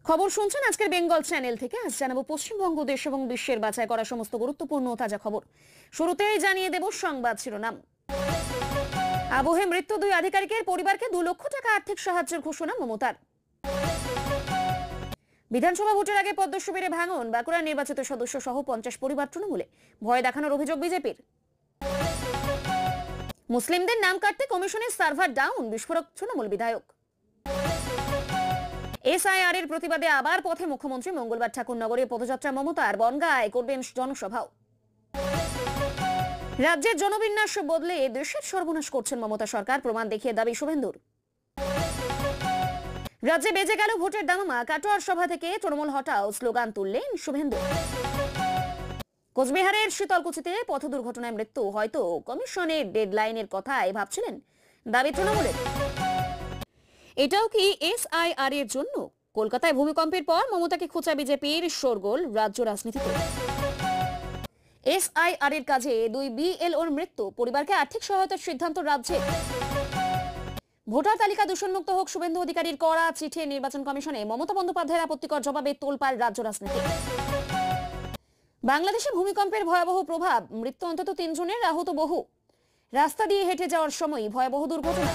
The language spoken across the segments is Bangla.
খবর শুনছেন আজকের বেঙ্গল চ্যানেল থেকে। আজ জানাবো পশ্চিমবঙ্গ, দেশ এবং বিশ্বের বাছাই করা সমস্ত গুরুত্বপূর্ণ তাজা খবর। শুরুতেই জানিয়ে দেব সংবাদ শিরোনাম। আবহে মৃত্যু দুই আধিকারিকের পরিবারকে 2 লক্ষ টাকা আর্থিক সাহায্যের ঘোষণা মমতার। বিধানসভা ভোটের আগে পদ্ম শিবিরে ভাঙন, বাঁকুড়ার নির্বাচিত সদস্য সহ 50 পরিবার তৃণমূলে, ভয় দেখানোর অভিযোগ বিজেপির। মুসলিমদের নাম কাটতে কমিশনের সার্ভার ডাউন, বিস্ফোরক তৃণমূল বিধায়ক। এসআইআর এর প্রতিবাদে আবার পথে মুখ্যমন্ত্রী, মঙ্গলবার ঠাকুরনগরে পদযাত্রা মমতার, বনগাঁয় করবেন জনসভাও। রাজ্যের জনবিন্যাস বদলে দেশের সর্বনাশ করছেন মমতা সরকার, প্রমাণ দেখিয়ে দাবি শুভেন্দুর। রাজ্যে বেজে গেল ভোটের দামামা, কাটোয়ার সভা থেকে তৃণমূল হটাও স্লোগান তুললেন শুভেন্দু। কোচবিহারের শীতলকুচিতে পথ দুর্ঘটনায় মৃত্যু, হয়তো কমিশনের ডেডলাইনের কথাই ভাবছিলেন, দাবি তৃণমূলের। এটাও কি এসআইআর এর জন্য? কলকাতায় ভূমিকম্পের পর মমতাকে খোঁচা বিজেপির, শোরগোল রাজ্য রাজনীতিতে। এসআইআর এর কাজে 2 বিএলওর মৃত্যু, পরিবারকে আর্থিক সহায়তার সিদ্ধান্ত রাজ্যে। ভোটার তালিকা দূষণমুক্ত হোক, শুভেন্দু অধিকারীর করা চিঠি নির্বাচন কমিশনে, মমতা বন্দ্যোপাধ্যায়ের আপত্তিকর জবাবে তোলপাড় রাজ্য রাজনীতি। বাংলাদেশে ভূমিকম্পের ভয়াবহ প্রভাব, মৃত্যু অন্তত 3 জনের, আহত বহু। রাস্তা দিয়ে হেঁটে যাওয়ার সময় ভয়াবহ দুর্ঘটনা।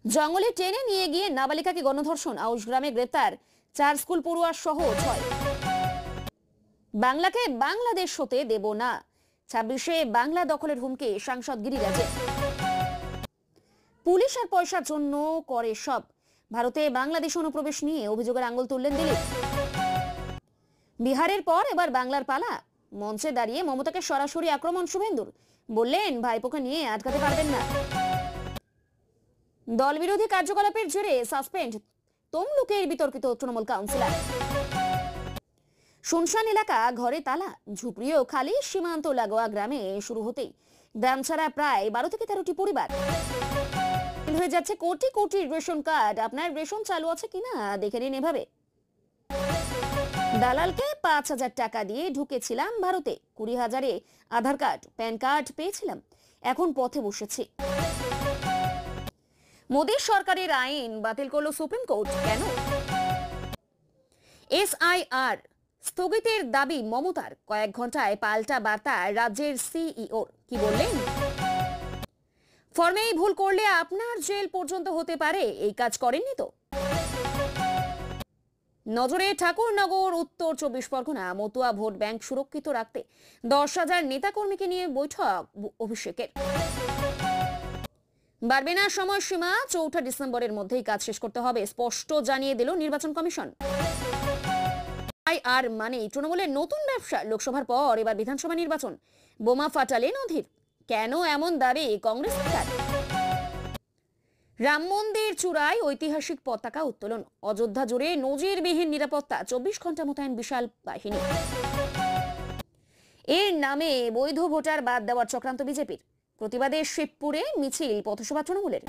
জঙ্গলে টেনে নিয়ে গিয়ে নাবালিকাকে গণধর্ষণ, আউশ গ্রামে গ্রেপ্তার 4 স্কুল পড়ুয়া সহ 6। বাংলাকে বাংলাদেশ হতে দেব না, 26-এ বাংলা দখলের হুমকি সাংসদ গিরিরাজের। পুলিশ আর পয়সার জন্য করে সব, ভারতে বাংলাদেশ অনুপ্রবেশ নিয়ে অভিযোগের আঙুল তুললেন দিলীপ। বিহারের পর এবার বাংলার পালা, মঞ্চে দাঁড়িয়ে মমতাকে সরাসরি আক্রমণ শুভেন্দুর, বললেন ভাইপোকে নিয়ে আটকাতে পারবেন না। দল বিরোধী কার্যকলাপের জেরে সাসপেন্ড তমলুকের বিতর্কিত তৃণমূল কাউন্সিলর। শুনশান এলাকা, ঘরে তালা, ঝুপড়িও খালি, সীমান্ত লাগোয়া গ্রামে শুরু হতেই গ্রাম ছাড়া প্রায় 12 থেকে 13টি পরিবার। হয়ে যাচ্ছে কোটি কোটি রেশন কার্ড, আপনার রেশন চালু আছে কিনা দেখে নিন এভাবে। দালালকে 5,000 টাকা দিয়ে ঢুকেছিলাম ভারতে, 20,000-এ আধার কার্ড, প্যান কার্ড পেয়েছিলাম, এখন পথে বসেছি। মোদী সরকারের আইন বাতিল করলো সুপ্রিম কোর্ট, কেন? এসআইআর স্থগিতের দাবি মমতার, কয়েক ঘন্টায় পাল্টা বার্তা রাজ্যের সিইওর, কি বললেন? ফর্মেই ভুল করলে আপনার জেল পর্যন্ত হতে পারে, এই কাজ করেননি তো? নজরে ঠাকুরনগর, উত্তর 24 পরগনা, মতুয়া ভোট ব্যাংক সুরক্ষিত রাখতে 10,000 নেতাকর্মীকে নিয়ে বৈঠক অভিষেকের। বাড়বে না সময়সীমা, 4 ডিসেম্বরের মধ্যেই কাজ শেষ করতে হবে, স্পষ্ট জানিয়ে দিল নির্বাচন কমিশন। আর মানে তৃণমূলের নতুন ব্যবসা, লোকসভার পর এবার বিধানসভা নির্বাচন, বোমা ফাটালেন অধীর, কেন এমন দাবি কংগ্রেস নেতার? রাম মন্দির চূড়ায় ঐতিহাসিক পতাকা উত্তোলন, অযোধ্যা জুড়ে নজিরবিহীন নিরাপত্তা, 24 ঘন্টা মোতায়েন বিশাল বাহিনী। এর নামে বৈধ ভোটার বাদ দেওয়ার চক্রান্ত বিজেপির, প্রতিবাদে শিবপুরে মিছিল, পথসভা তৃণমূলের।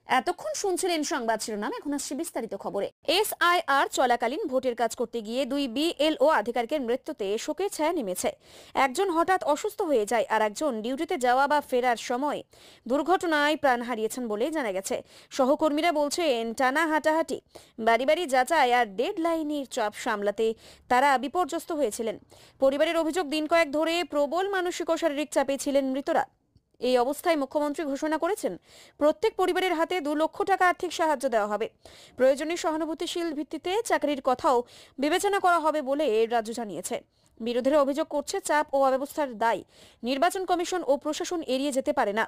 এতক্ষণ শুনছিলেন সংবাদ শিরোনাম, এখন আসছে বিস্তারিত খবরে। এসআইআর চলাকালীন ভোটের কাজ করতে গিয়ে 2 বিএলও আধিকারিকের মৃত্যুতে শোকের ছায়া নেমেছে। একজন হঠাৎ অসুস্থ হয়ে যায়, আর একজন ডিউটিতে যাওয়া বা ফেরার সময় দুর্ঘটনায় প্রাণ হারিয়েছেন বলে জানা গেছে। সহকর্মীরা বলছেন, টানা হাঁটাহাঁটি, বাড়ি বাড়ি যাচাই আর ডেডলাইনের চাপ সামলাতে তারা বিপর্যস্ত হয়েছিলেন। পরিবারের অভিযোগ, দিন কয়েক ধরে প্রবল মানসিক ও শারীরিক চাপে ছিলেন মৃতরা। এই অবস্থায় মুখ্যমন্ত্রী ঘোষণা করেছেন, প্রত্যেক পরিবারের হাতে 2 লক্ষ টাকা আর্থিক সাহায্য দেওয়া হবে। প্রয়োজনে সহানুভূতিশীল ভিত্তিতে চাকরির কথাও বিবেচনা করা হবে বলে রাজ্য জানিয়েছে। বিরোধীরা অভিযোগ করছে, চাপ ও অব্যবস্থার দায় নির্বাচন কমিশন ও প্রশাসন এড়িয়ে যেতে পারে না।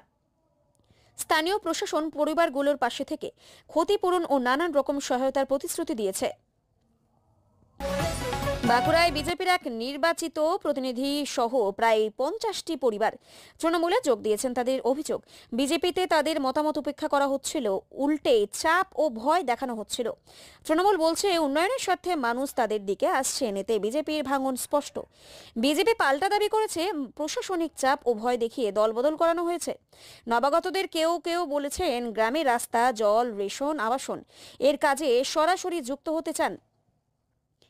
স্থানীয় প্রশাসন পরিবারগুলোর পাশে থেকে ক্ষতিপূরণ ও নানান রকম সহায়তার প্রতিশ্রুতি দিয়েছে। বাঁকুড়ায় বিজেপির এক নির্বাচিত প্রতিনিধি সহ প্রায় 50টি পরিবার তৃণমূলে যোগ দিয়েছেন। তাদের অভিযোগ, বিজেপিতে তাদের মতামত উপেক্ষা করা হচ্ছিল, উল্টে চাপ ও ভয় দেখানো হচ্ছিল। তৃণমূল বলছে, উন্নয়নের স্বার্থে মানুষ তাদের দিকে আসছেন, এতে বিজেপির ভাঙন স্পষ্ট। বিজেপি পাল্টা দাবি করেছে, প্রশাসনিক চাপ ও ভয় দেখিয়ে দলবদল করানো হয়েছে। নবাগতদের কেউ কেউ বলেছেন, গ্রামে রাস্তা, জল, রেশন, আবাসন এর কাজে সরাসরি যুক্ত হতে চান।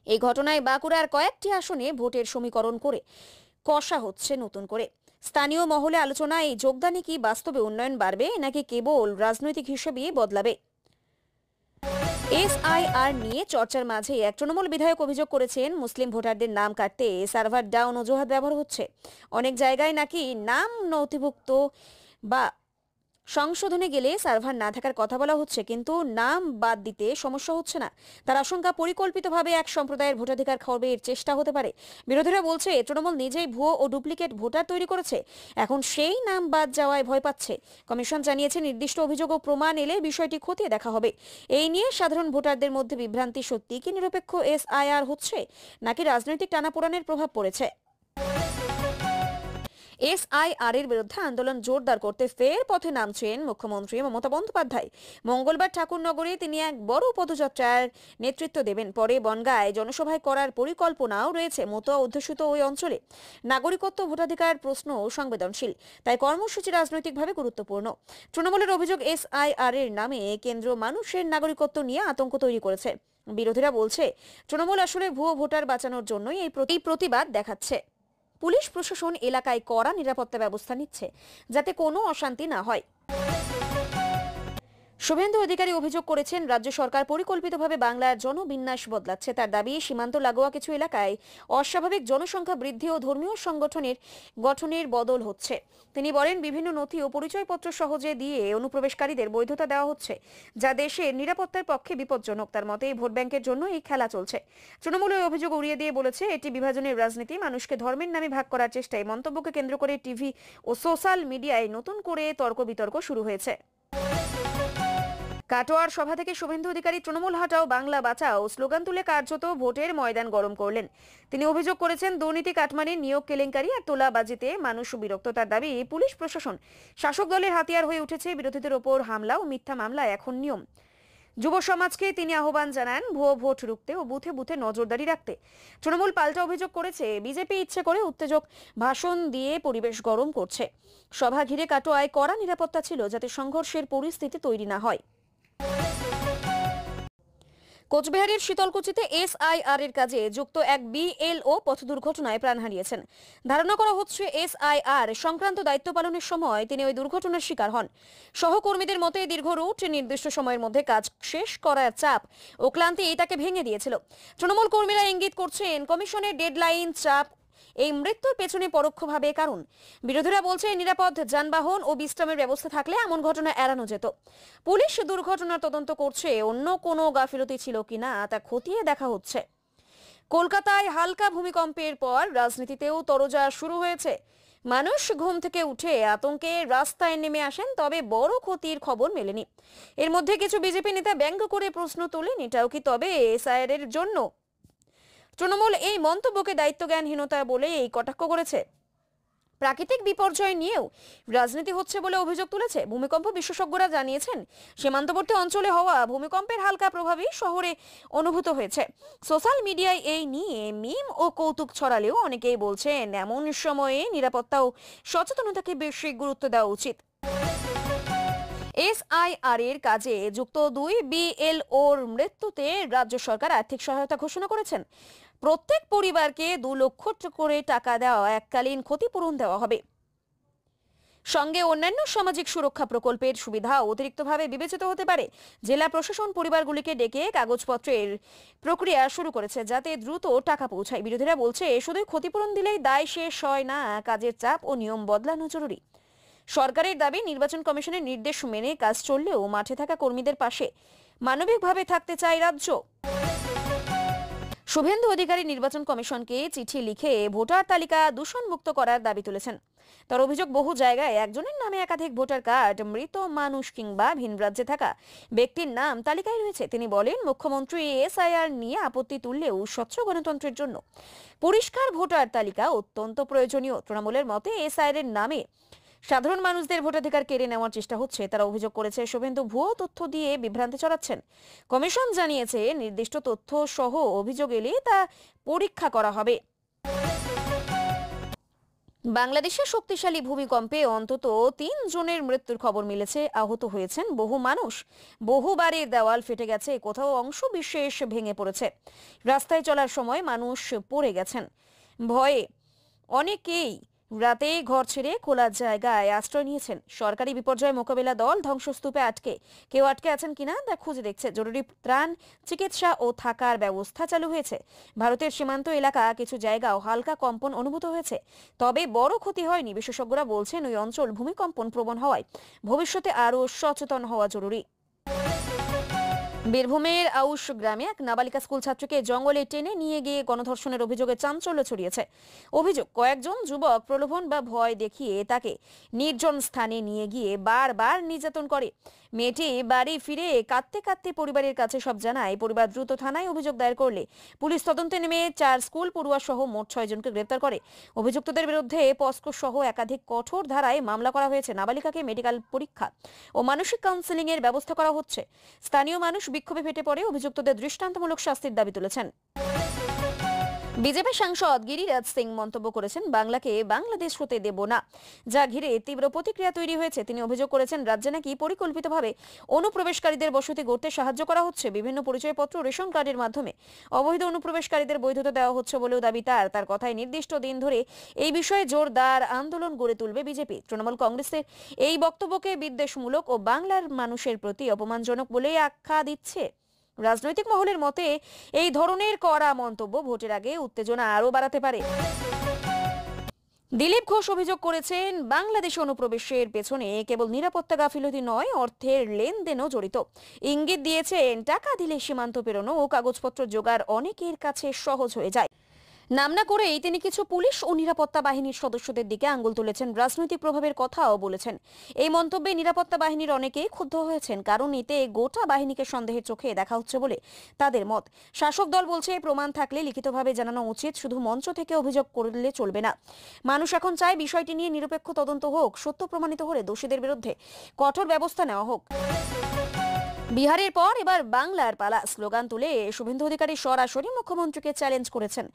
এই ঘটনায় বাঁকুড়ার কয়েকটি আসনে ভোটের সমীকরণ করে কষা হচ্ছে নতুন করে। স্থানীয় মহলে আলোচনায় যোগদানে কি বাস্তবে উন্নয়ন বাড়বে নাকি কেবল রাজনৈতিক হিসেবেই বদলাবে? এসআইআর নিয়ে চর্চার মাঝে এক তৃণমূল বিধায়ক অভিযোগ করেছেন, মুসলিম ভোটারদের নাম কাটতে সার্ভার ডাউন অজুহাত ব্যবহার হচ্ছে। অনেক জায়গায় নাকি নাম নথিভুক্ত বা সংশোধনে গেলে সার্ভার না থাকার কথা বলা হচ্ছে, কিন্তু নাম বাদ দিতে সমস্যা হচ্ছে না। তার আশঙ্কা, পরিকল্পিতভাবে এক সম্প্রদায়ের ভোটাধিকার খর্বের চেষ্টা হতে পারে। বিরোধীরা বলছে, তৃণমূল নিজেই ভুয়ো ও ডুপ্লিকেট ভোটার তৈরি করেছে, এখন সেই নাম বাদ যাওয়ায় ভয় পাচ্ছে। কমিশন জানিয়েছে, নির্দিষ্ট অভিযোগ ও প্রমাণ এলে বিষয়টি খতিয়ে দেখা হবে। এই নিয়ে সাধারণ ভোটারদের মধ্যে বিভ্রান্তি, সত্যি কি নিরপেক্ষ এসআইআর হচ্ছে নাকি রাজনৈতিক টানাপোড়েনের প্রভাব পড়েছে? এসআইআর এর বিরুদ্ধে আন্দোলন জোরদার করতে ফের পথে নামছেন মুখ্যমন্ত্রী মমতা বন্দ্যোপাধ্যায়। মঙ্গলবার ঠাকুরনগরে তিনি এক বড় পদযাত্রার নেতৃত্ব দেবেন। পরে বনগাঁয় জনসভায় করার পরিকল্পনাও রয়েছে। মতুয়া অধ্যুষিত ওই অঞ্চলে নাগরিকত্ব ভোটাধিকার প্রশ্ন সংবেদনশীল, তাই কর্মসূচি রাজনৈতিকভাবে গুরুত্বপূর্ণ। তৃণমূলের অভিযোগ, এসআইআর এর নামে কেন্দ্র মানুষের নাগরিকত্ব নিয়ে আতঙ্ক তৈরি করেছে। বিরোধীরা বলছে, তৃণমূল আসলে ভুয়ো ভোটার বাঁচানোর জন্যই এই প্রতিবাদ দেখাচ্ছে। পুলিশ প্রশাসন এলাকায় কড়া নিরাপত্তা ব্যবস্থা নিচ্ছে, যাতে কোনো অশান্তি না হয়। শুভেন্দু অধিকারী অভিযোগ করেছেন, রাজ্য সরকার পরিকল্পিতভাবে বাংলার জনবিন্যাস বদলাচ্ছে। তার দাবি, সীমান্ত লাগোয়া কিছু এলাকায় অস্বাভাবিক জনসংখ্যা বৃদ্ধি ও ধর্মীয় গঠনের বদল হচ্ছে। তিনি বলেন, বিভিন্ন নথি ও পরিচয়পত্র সহজে দিয়ে অনুপ্রবেশকারীদের বৈধতা দেওয়া হচ্ছে, যা দেশের নিরাপত্তার পক্ষে বিপজ্জনক। তার মতে, ভোট ব্যাংকের জন্য এই খেলা চলছে। তৃণমূল ওই অভিযোগ উড়িয়ে দিয়ে বলেছে, এটি বিভাজনের রাজনীতি, মানুষকে ধর্মের নামে ভাগ করার চেষ্টায়। মন্তব্যকে কেন্দ্র করে টিভি ও সোশ্যাল মিডিয়ায় নতুন করে তর্ক বিতর্ক শুরু হয়েছে। কাটোয়ার সভা থেকে শুভেন্দু অধিকারী তৃণমূল হাটাও বাংলা বাঁচাও স্লোগান তুলে কার্যত ভোটের ময়দান গরম করলেন। তিনি অভিযোগ করেছেন, দুর্নীতি, কাটমানি, নিয়োগ কেলেঙ্কারি আর তোলাবাজিতে মানুষ বিরক্ত। তার দাবি, পুলিশ প্রশাসন শাসক দলের হাতিয়ার হয়ে উঠেছে। বিরোধীদের ওপর হামলা ও মিথ্যা মামলা এখন নিয়ম। যুব সমাজকে তিনি আহ্বান জানান, ভুয়ো ভোট রুখতে ও বুথে বুথে নজরদারি রাখতে। তৃণমূল পাল্টা অভিযোগ করেছে, বিজেপি ইচ্ছে করে উত্তেজক ভাষণ দিয়ে পরিবেশ গরম করছে। সভা ঘিরে কাটোয়ায় কড়া নিরাপত্তা ছিল, যাতে সংঘর্ষের পরিস্থিতি তৈরি না হয়। কোচবিহারের শীতলকুচিতে এসআইআর এর কাজে যুক্ত এক বিএলও পথ দুর্ঘটনায় প্রাণ হারিয়েছেন। ধারণা করা হচ্ছে, এসআইআর সংক্রান্ত দায়িত্ব পালনের সময় তিনি ওই দুর্ঘটনার শিকার হন। সহকর্মীদের মতে, দীর্ঘ রুট, নির্দিষ্ট সময়ের মধ্যে কাজ শেষ করার চাপ ও ক্লান্তি তাকে ভেঙে দিয়েছিল। তৃণমূল কর্মীরা ইঙ্গিত করছেন, কমিশনের ডেডলাইন, চাপ এই মৃত্যুর পেছনে পরোক্ষভাবে কারণ। বিরোধীরা বলছে, নিরাপদ যানবাহন ও বিশ্রামের ব্যবস্থা থাকলে এমন ঘটনা এড়ানো যেত। পুলিশ দুর্ঘটনার তদন্ত করছে, অন্য কোনো গাফিলতি ছিল কিনা তা খতিয়ে দেখা হচ্ছে। কলকাতায় হালকা ভূমিকম্পের পর রাজনীতিতেও তরজা শুরু হয়েছে। মানুষ ঘুম থেকে উঠে আতঙ্কে রাস্তায় নেমে আসেন, তবে বড় ক্ষতির খবর মেলেনি। এর মধ্যে কিছু বিজেপি নেতা ব্যঙ্গ করে প্রশ্ন তোলেন, এটাও কি তবে এসআইআর এর জন্য? তৃণমূল এই মন্তব্যকে দায়িত্বজ্ঞানহীনতা বলে কটাক্ষ করেছে। প্রাকৃতিক বিপর্যয় নিয়েও রাজনীতি হচ্ছে বলে অভিযোগ তুলেছে। ভূমিকম্প বিশেষজ্ঞরা জানিয়েছেন, সীমান্তবর্তী অঞ্চলে হওয়া ভূমিকম্পের হালকা প্রভাবই শহরে অনুভূত হয়েছে। সোশ্যাল মিডিয়ায় এই নিয়ে মিম ও কৌতুক ছড়ালেও অনেকেই বলছেন, এমন সময়ে নিরাপত্তা ও সচেতনতাকে বেশি গুরুত্ব দেওয়া উচিত। এসআইআর এর কাজে যুক্ত দুই বিএলওর মৃত্যুতে রাজ্য সরকার আর্থিক সহায়তা ঘোষণা করেছেন। প্রত্যেক পরিবারকে 2 লক্ষ করে টাকা দেওয়া এককালীন ক্ষতিপূরণ দেওয়া হবে। সঙ্গে অন্যান্য সামাজিক সুরক্ষা প্রকল্পের সুবিধা অতিরিক্তভাবে বিবেচিত হতে পারে। জেলা প্রশাসন পরিবারগুলিকে ডেকে কাগজপত্রের প্রক্রিয়া শুরু করেছে, যাতে দ্রুত টাকা পৌঁছায়। বিরোধীরা বলছে, শুধু ক্ষতিপূরণ দিলেই দায় শেষ হয় না, কাজের চাপ ও নিয়ম বদলানো জরুরি। সরকারের দাবি, নির্বাচন কমিশনের নির্দেশ মেনে কাজ চললেও মাঠে থাকা কর্মীদের পাশে মানবিকভাবে থাকতে চায় রাজ্য। শুভেন্দু অধিকারী নির্বাচন কমিশনকে চিঠি লিখে ভোটার তালিকা দূষণমুক্ত করার দাবি তুলেছেন। তার অভিযোগ, বহু জায়গায় একজনের নামে একাধিক ভোটার কার্ড, মৃত মানুষ কিংবা ভিন রাজ্যে থাকা ব্যক্তির নাম তালিকায় রয়েছে। তিনি বলেন, মুখ্যমন্ত্রী এসআইআর নিয়ে আপত্তি তুললেও স্বচ্ছ গণতন্ত্রের জন্য পরিষ্কার ভোটার তালিকা অত্যন্ত প্রয়োজনীয়। তৃণমূলের মতে, এসআইআর এর নামে সাধারণ মানুষদের ভোটাধিকার কেড়ে নেওয়ার চেষ্টা হচ্ছে। তারা অভিযোগ করেছে, শুভেন্দু ভুয়ো তথ্য দিয়ে বিভ্রান্তি ছড়াচ্ছেন। কমিশন জানিয়েছে, নির্দিষ্ট তথ্য সহ অভিযোগ এলে তা পরীক্ষা করা হবে। বাংলাদেশের শক্তিশালী ভূমিকম্পে অন্তত 3 জনের মৃত্যুর খবর মিলেছে। আহত হয়েছেন বহু মানুষ। বহু বাড়ির দেওয়াল ফেটে গেছে, কোথাও অংশ বিশেষ ভেঙে পড়েছে। রাস্তায় চলার সময় মানুষ পড়ে গেছেন। ভয়ে অনেকেই রাতে ঘর ছেড়ে খোলা জায়গায় আশ্রয় নিয়েছেন। সরকারি বিপর্যয় মোকাবিলা দল ধ্বংসস্তূপে কেউ আটকে আছেন কিনা তা খুঁজে দেখছে। জরুরি ত্রাণ, চিকিৎসা ও থাকার ব্যবস্থা চালু হয়েছে। ভারতের সীমান্ত এলাকা কিছু জায়গাও হালকা কম্পন অনুভূত হয়েছে, তবে বড় ক্ষতি হয়নি। বিশেষজ্ঞরা বলছেন ওই অঞ্চল ভূমিকম্পন প্রবণ হওয়ায় ভবিষ্যতে আরও সচেতন হওয়া জরুরি। বীরভূমের আউশ গ্রামে এক নাবালিকা স্কুল ছাত্রীকে জঙ্গলে টেনে নিয়ে গিয়ে গণধর্ষণের অভিযোগে চাঞ্চল্য ছড়িয়েছে। অভিযোগ, কয়েকজন যুবক প্রলোভন বা ভয় দেখিয়ে তাকে নির্জন স্থানে নিয়ে গিয়ে বারবার নির্যাতন করে। মেয়েটি বাড়ি ফিরে কাঁদতে কাঁদতে পরিবারের কাছে সব জানায়। পরিবার দ্রুত থানায় অভিযোগ দায়ের করলে পুলিশ তদন্তে নেমে 4 স্কুল পড়ুয়া সহ মোট 6 জনকে গ্রেপ্তার করে। অভিযুক্তদের বিরুদ্ধে পস্কো সহ একাধিক কঠোর ধারায় মামলা করা হয়েছে। নাবালিকাকে মেডিকেল পরীক্ষা ও মানসিক কাউন্সেলিং এর ব্যবস্থা করা হচ্ছে। স্থানীয় মানুষ বিক্ষোভে ফেটে পড়ে অভিযুক্তদের দৃষ্টান্তমূলক শাস্তির দাবি তুলেছেন। বিজেপি সাংসদ গিরিরাজ সিং মন্তব্য করেছেন, বাংলাকে বাংলাদেশ হতে দেব না, যা ঘিরে তীব্র প্রতিক্রিয়া তৈরি হয়েছে। তিনি অভিযোগ করেছেন, রাজ্যে নাকি পরিকল্পিতভাবে অনুপ্রবেশকারীদের বসতি গড়তে সাহায্য করা হচ্ছে। বিভিন্ন পরিচয়পত্র, রেশন কার্ডের মাধ্যমে অবৈধ অনুপ্রবেশকারীদের বৈধতা দেওয়া হচ্ছে বলেও দাবি তার কথায় নির্দিষ্ট দিন ধরে এই বিষয়ে জোরদার আন্দোলন গড়ে তুলবে বিজেপি। তৃণমূল কংগ্রেসের এই বক্তব্যকে বিদ্বেষমূলক ও বাংলার মানুষের প্রতি অপমানজনক বলেই আখ্যা দিচ্ছে। রাজনৈতিক মহলের মতে এই ধরনের কড়া মন্তব্য ভোটের আগে উত্তেজনা আরও বাড়াতে পারে। দিলীপ ঘোষ অভিযোগ করেছেন, বাংলাদেশে অনুপ্রবেশের পেছনে কেবল নিরাপত্তা গাফিলতি নয়, অর্থের লেনদেনও জড়িত। ইঙ্গিত দিয়েছেন, টাকা দিলে সীমান্ত পেরোনো ও কাগজপত্র জোগাড় অনেকের কাছে সহজ হয়ে যায়। নাম না করেই তিনি কিছু পুলিশ ও নিরাপত্তা বাহিনীর সদস্যদের দিকে আঙুল তুলেছেন। রাজনৈতিক প্রভাবের কথাও বলেছেন। এই মন্তব্যে নিরাপত্তা বাহিনীর অনেকেই ক্ষুব্ধ হয়েছেন, কারণ এতে গোটা বাহিনীকে সন্দেহের চোখে দেখা হচ্ছে বলে তাদের মত। শাসক দল বলছে, প্রমাণ থাকলে লিখিতভাবে জানানো উচিত, শুধু মঞ্চ থেকে অভিযোগ করলে চলবে না। মানুষ এখন চায় বিষয়টি নিয়ে নিরপেক্ষ তদন্ত হোক, সত্য প্রমাণিত হলে দোষীদের বিরুদ্ধে কঠোর ব্যবস্থা নেওয়া হোক। বিহারের পর এবার বাংলার পালা। স্লোগান তুলে শুভেন্দু অধিকারী সরাসরি মুখ্যমন্ত্রীকে চ্যালেঞ্জ করেছেন।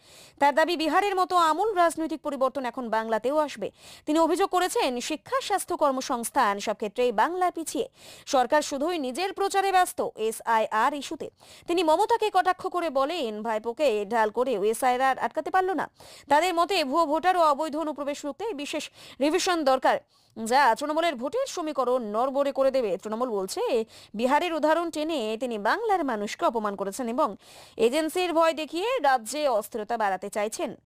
তার দাবি, বিহারের মতো আমূল রাজনৈতিক পরিবর্তন এখন বাংলাতেও আসবে। তিনি অভিযোগ করেছেন, শিক্ষা, স্বাস্থ্য, কর্মসংস্থান সব ক্ষেত্রেই বাংলা পিছিয়ে। সরকার শুধুই নিজের প্রচারে ব্যস্ত। SIR ইস্যুতে তিনি মমতাকে কটাক্ষ করে বলেন, ভাইপোকে ঢাল করে SIR আটকাতে পারল না। তাদের মতে ভুয়ো ভোটার ও অবৈধ অনুপ্রবেশ রুখতে বিশেষ রিভিশন দরকার, যা তৃণমূলের ভোটের সমীকরণ নড়বড়ে করে দেবে। তৃণমূল বলছে, বিহারের উদাহরণ টেনে তিনি বাংলার মানুষকে অপমান করেছেন এবং এজেন্সির ভয় দেখিয়ে রাজ্যে অস্থিরতা বাড়াতে চাইছেন।